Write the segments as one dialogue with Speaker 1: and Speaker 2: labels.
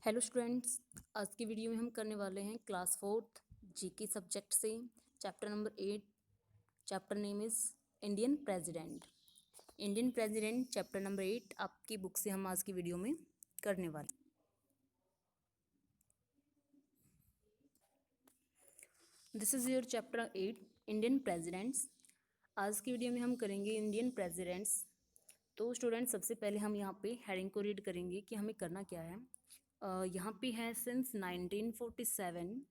Speaker 1: Hello students, आज की video में हम करने वाले हैं क्लास फोर्थ जीके सब्जेक्ट से chapter number 8। Chapter name is Indian president. Indian president chapter number 8 आपकी बुक से हम आज की वीडियो में करने वाले। This is your chapter 8 Indian presidents. आज की वीडियो में हम करेंगे इंडियन प्रेसिडेंट्स। तो स्टूडेंट्स, सबसे पहले हम यहाँ पे हेडिंग को रीड करेंगे कि हमें करना क्या है। यहाँ पे है since 1947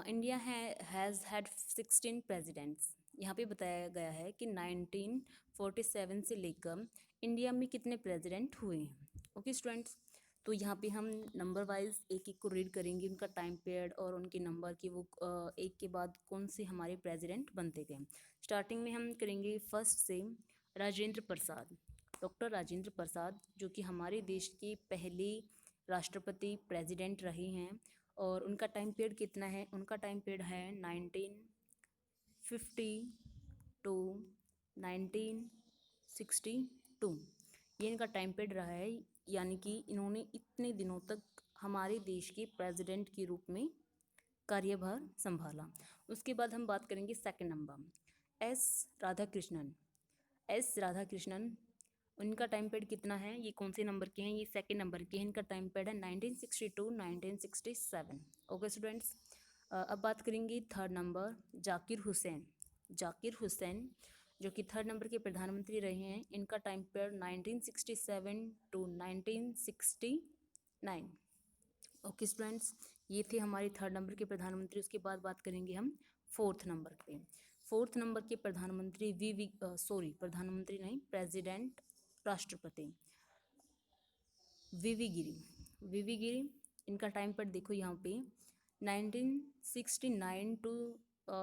Speaker 1: India has had 16 presidents. यहाँ पे बताया गया है कि 1947 से लेकर इंडिया में कितने प्रेसिडेंट हुए हैं। ओके स्टूडेंट्स, तो यहाँ पे हम नंबर वाइज एक एक को रीड करेंगे, उनका टाइम पीरियड और उनके नंबर की वो एक के बाद कौन से हमारे प्रेसिडेंट बनते गए। स्टार्टिंग में हम करेंगे फर्स्ट से राजेंद्र प्रसाद। डॉक्टर राजेंद्र प्रसाद जो कि हमारे देश के पहले राष्ट्रपति प्रेसिडेंट रहे हैं और उनका टाइम पीरियड कितना है। उनका टाइम पीरियड है 1950 टू 1962। ये इनका टाइम पीरियड रहा है, यानी कि इन्होंने इतने दिनों तक हमारे देश के प्रेसिडेंट के रूप में कार्यभार संभाला। उसके बाद हम बात करेंगे second number S Radhakrishnan. S Radhakrishnan, उनका टाइम पीरियड कितना है, ये कौन से नंबर के हैं, ये सेकंड नंबर के हैं। इनका टाइम पीरियड है 1962 1967। ओके स्टूडेंट्स, अब बात करेंगे थर्ड नंबर जाकिर हुसैन। जाकिर हुसैन जो कि थर्ड नंबर के प्रधानमंत्री रहे हैं। इनका time period 1967 to 1969। Okay students, ये थे हमारे थर्ड नंबर के प्रधानमंत्री। उसके बाद बात करेंगे हम फोर्थ नंबर पे। फोर्थ नंबर के प्रधानमंत्री प्रधानमंत्री नहीं, प्रेसिडेंट राष्ट्रपति वीवी गिरी। वीवी गिरी, इनका टाइम पर देखो यहाँ पे 1969 टू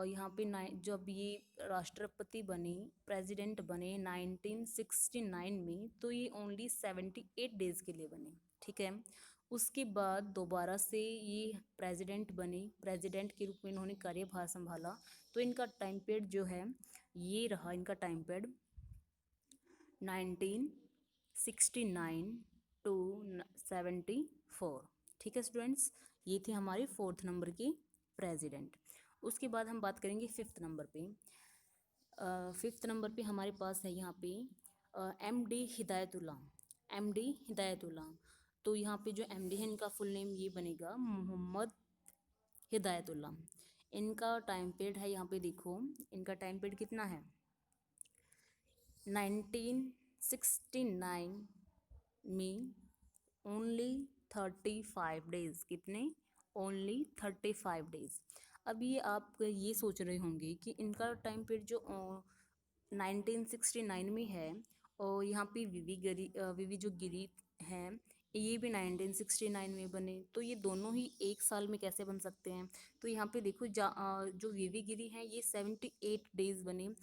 Speaker 1: यहाँ पे जब ये राष्ट्रपति बने, प्रेसिडेंट बने 1969 में, तो ये ओनली 78 डेज़ के लिए बने। ठीक है, उसके बाद दोबारा से ये प्रेसिडेंट बने, प्रेसिडेंट के रूप में इन्होंने कार्यभार संभाला। तो इनका टाइम पीरियड जो है ये रहा, इनका टाइम पीरियड 1969 टू 74। ठीक है स्टूडेंट्स, ये थे हमारे फोर्थ नंबर के प्रेसिडेंट। उसके बाद हम बात करेंगे फिफ्थ नंबर पे। फिफ्थ नंबर पे हमारे पास है यहाँ पे एमडी हिदायतुल्ला। एमडी हिदायतुल्ला, तो यहाँ पे जो एमडी है इनका फुल नेम ये बनेगा मोहम्मद हिदायतुल्ला। इनका टाइम पीरियड है, यहाँ पे देखो इनका टाइम पीरियड कितना है 1969 में ओनली 35 डेज़। कितने? Only 35 days. अब ये आप ये सोच रहे होंगे कि इनका टाइम पीरियड जो 1969 में है और यहाँ पे वीवी जो गिरी हैं ये भी 1969 में बने, तो ये दोनों ही एक साल में कैसे बन सकते हैं। तो यहाँ पे देखो जो वीवी गिरी हैं ये 78 डेज़ बने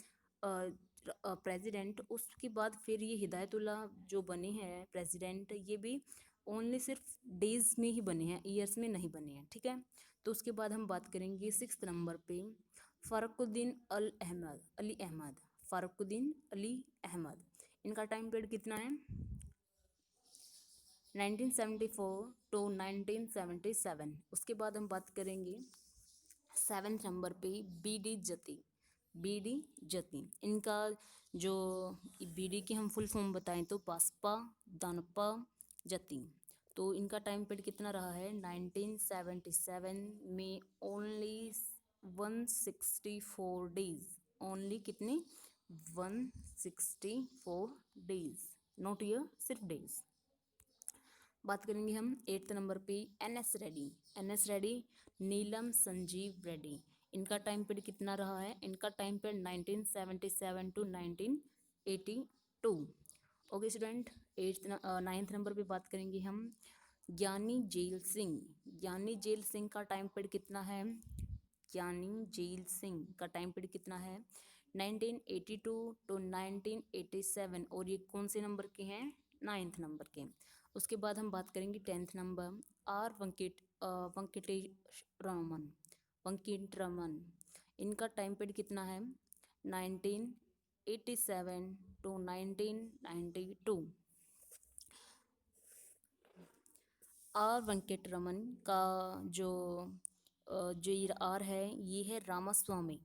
Speaker 1: प्रेसिडेंट। उसके बाद फिर ये हिदायतुल्ला जो बने हैं प्रेसिडेंट, ये भी ओनली सिर्फ डेज़ में ही बने हैं, ईयर्स में नहीं बने हैं। ठीक है, तो उसके बाद हम बात करेंगे सिक्स्थ नंबर पे फ़ारुकुद्दीन अली अहमद। फ़ारुकुद्दीन अली अहमद, इनका टाइम पीरियड कितना है 1974 टू 1977। उसके बाद हम बात करेंगे सेवन्थ नंबर पे बीडी जती। बीडी जती, इनका जो बीडी की हम फुल फॉर्म बताएं तो बासपा दानपा जती। तो इनका टाइम पीरियड कितना रहा है 1977 में ओनली 164 डेज। ओनली कितने? 164 डेज, नोट ईयर, सिर्फ डेज। बात करेंगे हम एट्थ नंबर पे एनएस रेड्डी। एनएस रेड्डी, नीलम संजीव रेड्डी, इनका टाइम पीरियड कितना रहा है? इनका time period 1977 to 1982। Okay student, ninth number पे बात करेंगे हम ज्ञानी जेल सिंह। ज्ञानी जेल सिंह का टाइम पीरियड कितना है? ज्ञानी जेल सिंह का टाइम पीरियड कितना है 1982 टू 1987, और ये कौन से नंबर के हैं? नाइन्थ नंबर के। उसके बाद हम बात करेंगे टेंथ नंबर आर वेंकटेरमन। वेंकटरमन, इनका टाइम पीरियड कितना है 1987 टू 1992। आर वेंकट रमन का जो जो ये आर है ये है रामास्वामी,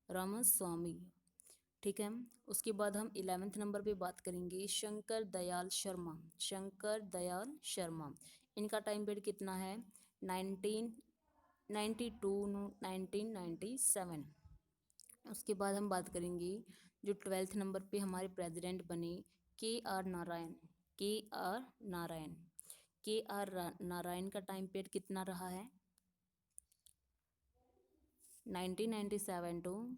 Speaker 1: रामास्वामी। ठीक है। उसके बाद हम 11वें नंबर पे बात करेंगे शंकर दयाल शर्मा, शंकर दयाल शर्मा। इनका टाइम पीरियड कितना है? 1992 1997। उसके बाद हम बात करेंगे जो 12वें नंबर पे हमारे प्रेसिडेंट बने के आर नारायण, के आर नारायण। के आर नारायण का टाइम पीरियड कितना रहा है? 1997 टू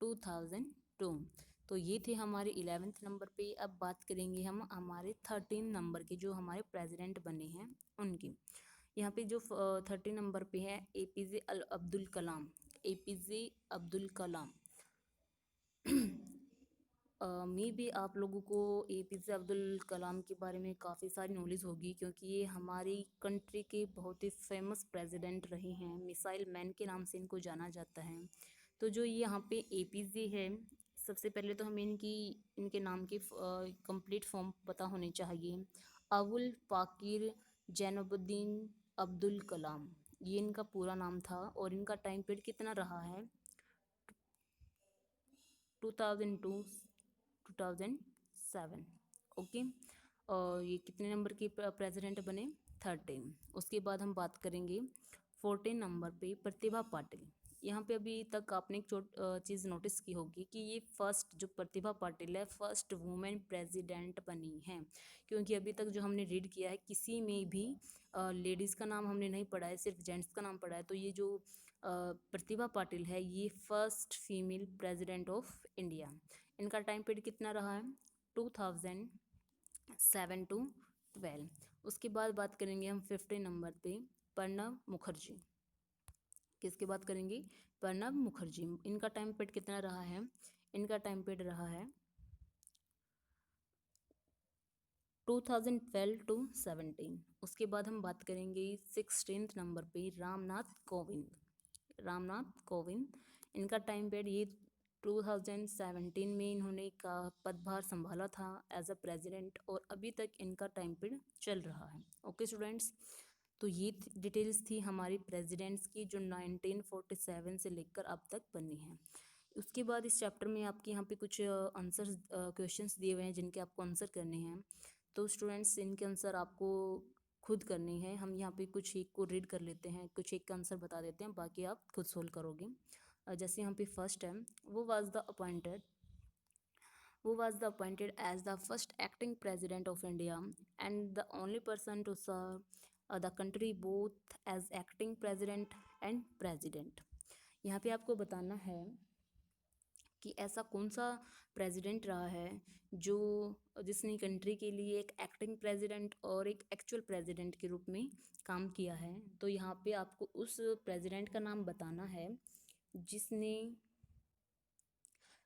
Speaker 1: 2002। तो ये थे हमारे 11वें नंबर पे। अब बात करेंगे हम हमारे 13 नंबर के जो हमारे प्रेसिडेंट बने हैं उनकी। यहाँ पे जो 13 नंबर पे है एपीजे अब्दुल कलाम, एपीजे अब्दुल कलाम। मे भी आप लोगों को एपीजे अब्दुल कलाम के बारे में काफ़ी सारी नॉलेज होगी क्योंकि ये हमारी कंट्री के बहुत ही फेमस प्रेसिडेंट रहे हैं, मिसाइल मैन के नाम से इनको जाना जाता है। तो जो ये यहाँ पे एपीजे है, सबसे पहले तो हमें इनके नाम की कंप्लीट फॉर्म पता होनी चाहिए। अबुल पाकिर जैनुद्दीन अब्दुल कलाम, ये इनका पूरा नाम था। और इनका टाइम पीरियड कितना रहा है? 2002 2007। ओके। और ये कितने नंबर के प्रेसिडेंट बने? 13। उसके बाद हम बात करेंगे 14 नंबर पे प्रतिभा पाटिल। यहाँ पे अभी तक आपने एक चीज़ नोटिस की होगी कि ये फर्स्ट जो प्रतिभा पाटिल है फर्स्ट वुमेन प्रेसिडेंट बनी है। क्योंकि अभी तक जो हमने रीड किया है किसी में भी लेडीज़ का नाम हमने नहीं पढ़ा है, सिर्फ जेंट्स का नाम पढ़ा है। तो ये जो प्रतिभा पाटिल है ये first female president of India. इनका टाइम पीरियड कितना रहा है? 2007 टू 12। उसके बाद बात करेंगे हम 15 नंबर पे प्रणब मुखर्जी। किसकी बात करेंगे? प्रणब मुखर्जी। इनका टाइम पीरियड कितना रहा है? इनका टाइम पीरियड रहा है 2012 टू 17। उसके बाद हम बात करेंगे 16 नंबर पे रामनाथ कोविंद, रामनाथ कोविंद। इनका टाइम पीरियड ये 2017 में इन्होंने का पदभार संभाला था एज अ प्रेसिडेंट और अभी तक इनका टाइम पीरियड चल रहा है। ओके स्टूडेंट्स, तो ये डिटेल्स थी हमारी प्रेसिडेंट्स की जो 1947 से लेकर अब तक बनी हैं। उसके बाद इस चैप्टर में आपके यहाँ पे कुछ आंसर्स क्वेश्चंस दिए हुए हैं जिनके आपको आंसर करने हैं। तो स्टूडेंट्स इनके आंसर आपको खुद करने हैं। हम यहाँ पे कुछ एक को रीड कर लेते हैं, कुछ एक का आंसर बता देते हैं, बाकी आप खुद सोल्व करोगे। जैसे यहाँ पे फर्स्ट है वो was the appointed as the first acting president of India and the only person to serve the country both as acting president and president। यहाँ पे आपको बताना है कि ऐसा कौन सा प्रेसिडेंट रहा है जो जिसने कंट्री के लिए एक एक्टिंग प्रेसिडेंट और एक एक्चुअल प्रेसिडेंट के रूप में काम किया है। तो यहाँ पे आपको उस प्रेसिडेंट का नाम बताना है जिसने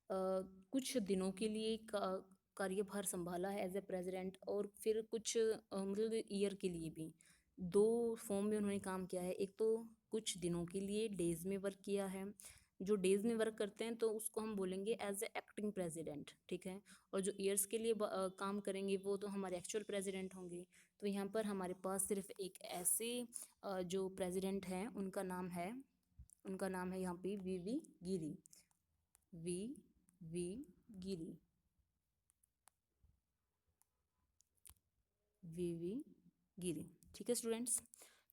Speaker 1: कुछ दिनों के लिए कार्यभार संभाला है एज ए प्रेसिडेंट और फिर कुछ मतलब ईयर के लिए भी। दो फॉर्म में उन्होंने काम किया है। एक तो कुछ दिनों के लिए डेज में वर्क किया है, जो डेज में वर्क करते हैं तो उसको हम बोलेंगे एज ए एक्टिंग प्रेसिडेंट, ठीक है। और जो ईयर्स के लिए काम करेंगे वो तो हमारे एक्चुअल प्रेसिडेंट होंगे। तो यहाँ पर हमारे पास सिर्फ एक ऐसे जो प्रेसिडेंट हैं उनका नाम है यहाँ पे वी गिरी, वी गिरी, वी गिरी। ठीक है स्टूडेंट्स,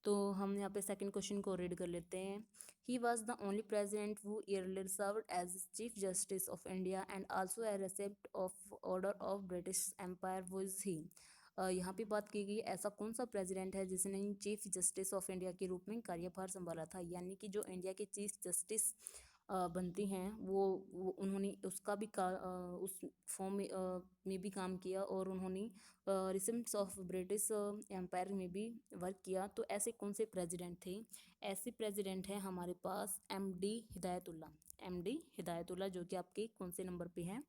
Speaker 1: तो हम यहाँ पे सेकंड क्वेश्चन को रीड कर लेते हैं। He was the only president who early served as chief justice of India and also a recipient of order of British empire was he. यहाँ पे बात की गई ऐसा कौन सा प्रेसिडेंट है जिसने चीफ जस्टिस ऑफ इंडिया के रूप में कार्यभार संभाला था। यानी कि जो इंडिया के चीफ जस्टिस बनती हैं वो उन्होंने उसका भी उस फॉर्म में भी काम किया और उन्होंने रिसेंट्स ऑफ ब्रिटिश एम्पायर में भी वर्क किया। तो ऐसे कौन से प्रेसिडेंट थे? ऐसे प्रेसिडेंट हैं हमारे पास एमडी हिदायतुल्ला, एमडी हिदायतुल्ला जो कि आपके कौन से नंबर पे हैं?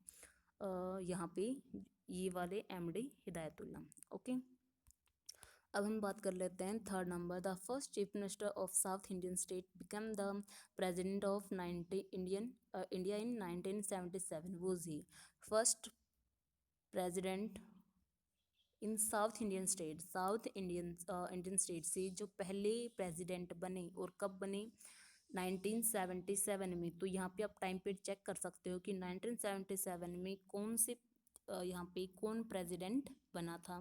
Speaker 1: यहाँ पे ये वाले एमडी हिदायतुल्ला। ओके, अब हम बात कर लेते हैं third number. The first chief minister of south Indian state become the president of India in 1977 was he. First president in south Indian state से जो पहले प्रेसिडेंट बने और कब बने, 1977 में। तो यहाँ पे आप टाइम पीरियड चेक कर सकते हो कि 1977 में कौन से यहाँ पे कौन प्रेसिडेंट बना था,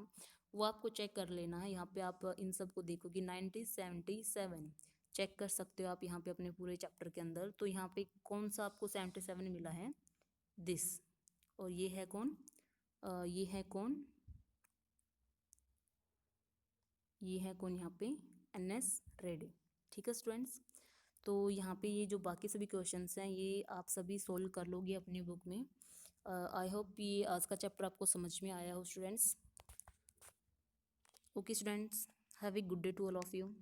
Speaker 1: वो आपको चेक कर लेना है। यहाँ पे आप इन सब को देखोगे 1977 चेक कर सकते हो आप यहाँ पे अपने पूरे चैप्टर के अंदर। तो यहाँ पे कौन सा आपको 77 मिला है, दिस। और ये है कौन, ये है कौन, ये है कौन यहाँ पे, NS रेड्डी। ठीक है स्टूडेंट्स, तो यहाँ पे ये जो बाकी सभी क्वेश्चंस हैं ये आप सभी सोल्व कर लोगे अपनी बुक में। आई होप ये आज का चैप्टर आपको समझ में आया हो students. Okay students, have a good day to all of you.